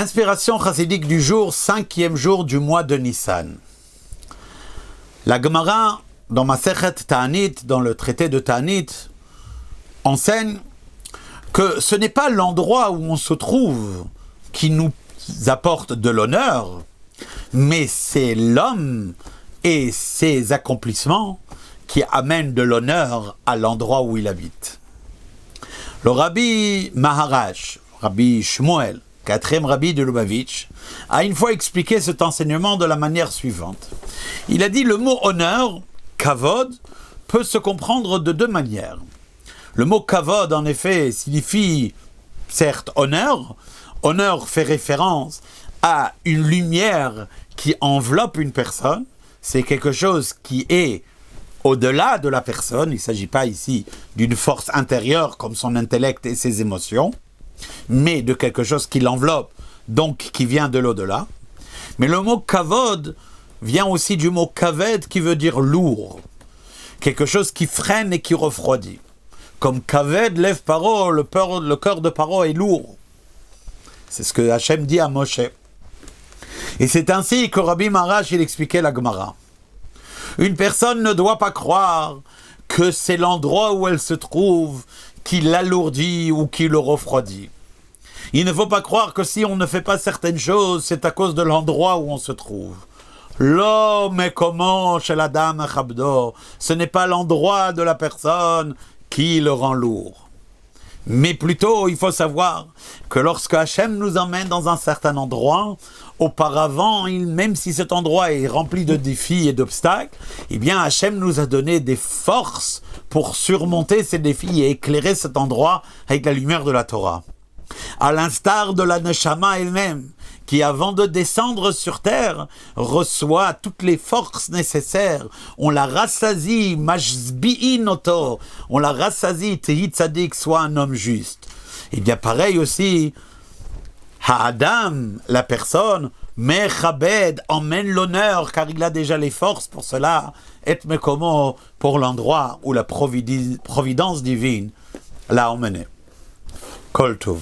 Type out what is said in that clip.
Inspiration chassidique du jour, 5e jour du mois de Nissan. La Gemara, dans Masechet Ta'anit, dans le traité de Ta'anit, enseigne que ce n'est pas l'endroit où on se trouve qui nous apporte de l'honneur, mais c'est l'homme et ses accomplissements qui amènent de l'honneur à l'endroit où il habite. Le Rabbi Maharaj, Rabbi Shmuel, 4e Rabbi de Lubavitch, a une fois expliqué cet enseignement de la manière suivante. Il a dit le mot honneur, kavod, peut se comprendre de deux manières. Le mot kavod, en effet, signifie certes honneur. Honneur fait référence à une lumière qui enveloppe une personne. C'est quelque chose qui est au-delà de la personne. Il ne s'agit pas ici d'une force intérieure comme son intellect et ses émotions, mais de quelque chose qui l'enveloppe, donc qui vient de l'au-delà. Mais le mot kavod vient aussi du mot kaved qui veut dire lourd. Quelque chose qui freine et qui refroidit. Comme kaved lève Paro, le cœur de Paro est lourd. C'est ce que Hachem dit à Moshe. Et c'est ainsi que Rabbi Maharaj il expliquait la Gemara. Une personne ne doit pas croire que c'est l'endroit où elle se trouve qui l'alourdit ou qui le refroidit. Il ne faut pas croire que si on ne fait pas certaines choses, c'est à cause de l'endroit où on se trouve. L'homme est comment chez la dame Chabdo. Ce n'est pas l'endroit de la personne qui le rend lourd. Mais plutôt, il faut savoir que lorsque Hachem nous emmène dans un certain endroit, auparavant, même si cet endroit est rempli de défis et d'obstacles, eh bien Hachem nous a donné des forces pour surmonter ces défis et éclairer cet endroit avec la lumière de la Torah. À l'instar de la Neshama elle-même, qui avant de descendre sur terre, reçoit toutes les forces nécessaires. On la rassasie, mashbi'in oto, on la rassasie, tehi tzadik, soit un homme juste. Et bien pareil aussi, Ha'adam, la personne, Mechabed, emmène l'honneur, car il a déjà les forces pour cela, et mekomo, pour l'endroit où la providence divine l'a emmené. Kol Tov.